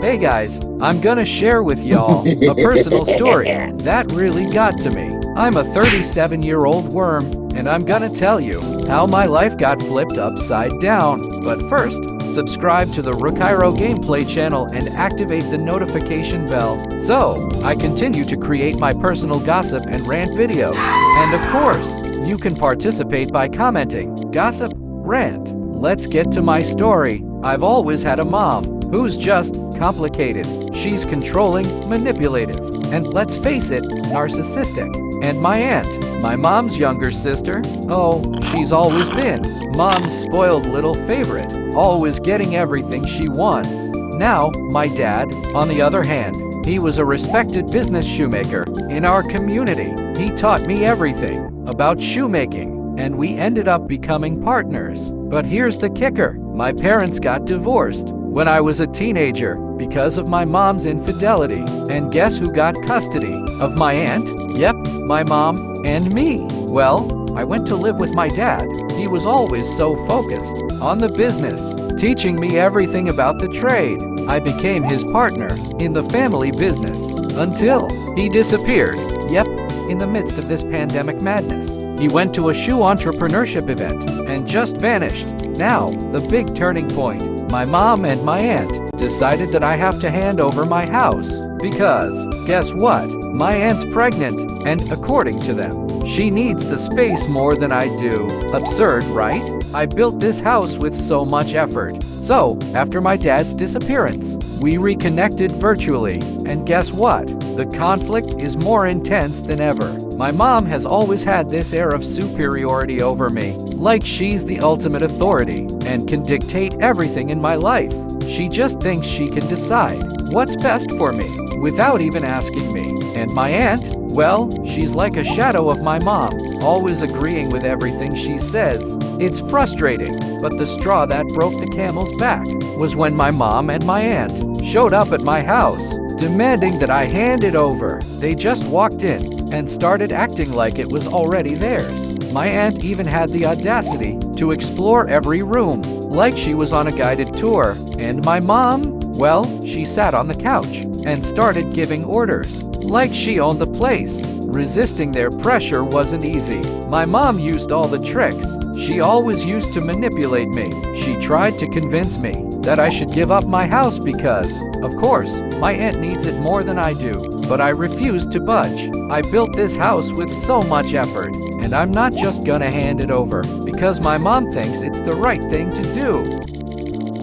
Hey guys, I'm gonna share with y'all a personal story that really got to me. I'm a 37-year-old worm, and I'm gonna tell you how my life got flipped upside down. But first, subscribe to the Rukiro Gameplay channel and activate the notification bell so I continue to create my personal gossip and rant videos. And of course, you can participate by commenting, gossip, rant. Let's get to my story. I've always had a mom who's just complicated. She's controlling, manipulative, and let's face it, narcissistic. And my aunt, my mom's younger sister, oh, she's always been mom's spoiled little favorite, always getting everything she wants. Now, my dad, on the other hand, he was a respected business shoemaker in our community. He taught me everything about shoemaking, and we ended up becoming partners. But here's the kicker. My parents got divorced when I was a teenager because of my mom's infidelity. And guess who got custody of my aunt? Yep, my mom and me. Well, I went to live with my dad. He was always so focused on the business, teaching me everything about the trade. I became his partner in the family business until he disappeared. Yep, in the midst of this pandemic madness. He went to a shoe entrepreneurship event and just vanished. Now, the big turning point. My mom and my aunt decided that I have to hand over my house because, guess what? My aunt's pregnant, and according to them, she needs the space more than I do. Absurd, right? I built this house with so much effort. So, after my dad's disappearance, we reconnected virtually. And guess what? The conflict is more intense than ever. My mom has always had this air of superiority over me, like she's the ultimate authority and can dictate everything in my life. She just thinks she can decide what's best for me without even asking me. And my aunt, well, she's like a shadow of my mom, always agreeing with everything she says. It's frustrating, but the straw that broke the camel's back was when my mom and my aunt showed up at my house, demanding that I hand it over. They just walked in and started acting like it was already theirs. My aunt even had the audacity to explore every room, like she was on a guided tour. And my mom, well, she sat on the couch and started giving orders, like she owned the place. Resisting their pressure wasn't easy. My mom used all the tricks. She always used to manipulate me. She tried to convince me that I should give up my house because, of course, my aunt needs it more than I do. But I refused to budge. I built this house with so much effort, and I'm not just gonna hand it over because my mom thinks it's the right thing to do.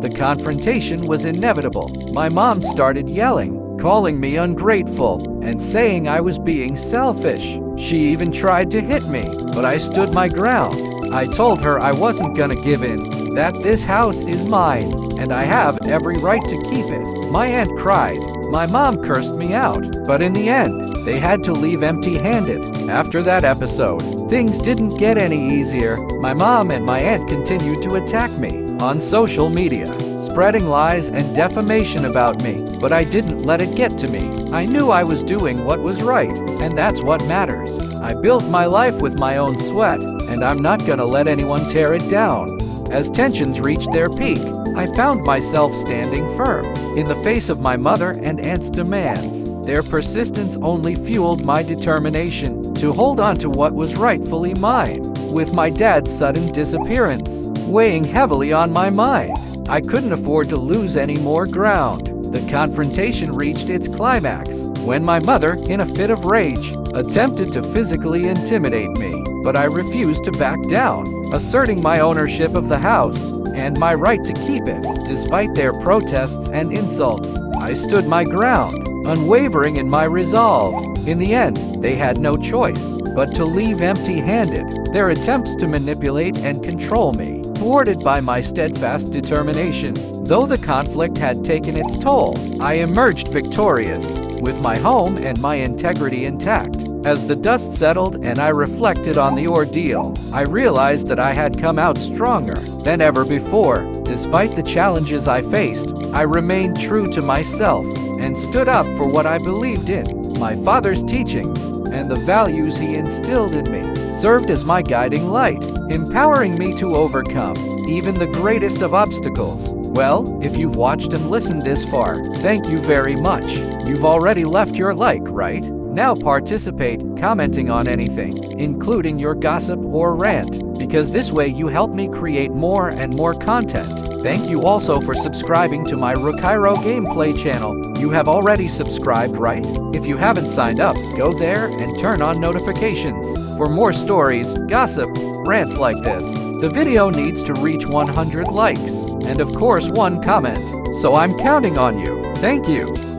The confrontation was inevitable. My mom started yelling, calling me ungrateful, and saying I was being selfish. She even tried to hit me, but I stood my ground. I told her I wasn't gonna give in, that this house is mine, and I have every right to keep it. My aunt cried. My mom cursed me out, but in the end, they had to leave empty-handed. After that episode, things didn't get any easier. My mom and my aunt continued to attack me on social media, spreading lies and defamation about me, but I didn't let it get to me. I knew I was doing what was right, and that's what matters. I built my life with my own sweat, and I'm not gonna let anyone tear it down. As tensions reached their peak, I found myself standing firm in the face of my mother and aunt's demands. Their persistence only fueled my determination to hold on to what was rightfully mine. With my dad's sudden disappearance weighing heavily on my mind, I couldn't afford to lose any more ground. The confrontation reached its climax when my mother, in a fit of rage, attempted to physically intimidate me, but I refused to back down, asserting my ownership of the house and my right to keep it. Despite their protests and insults, I stood my ground, unwavering in my resolve. In the end, they had no choice but to leave empty-handed. Their attempts to manipulate and control me, thwarted by my steadfast determination. Though the conflict had taken its toll, I emerged victorious, with my home and my integrity intact. As the dust settled and I reflected on the ordeal, I realized that I had come out stronger than ever before. Despite the challenges I faced, I remained true to myself and stood up for what I believed in. My father's teachings and the values he instilled in me served as my guiding light, empowering me to overcome even the greatest of obstacles. Well, if you've watched and listened this far, thank you very much. You've already left your like, right? Now participate, commenting on anything, including your gossip or rant, because this way you help me create more and more content. Thank you also for subscribing to my Rukiro gameplay channel. You have already subscribed, right? If you haven't signed up, go there and turn on notifications for more stories, gossip, rants like this. The video needs to reach 100 likes, and of course 1 comment, so I'm counting on you. Thank you.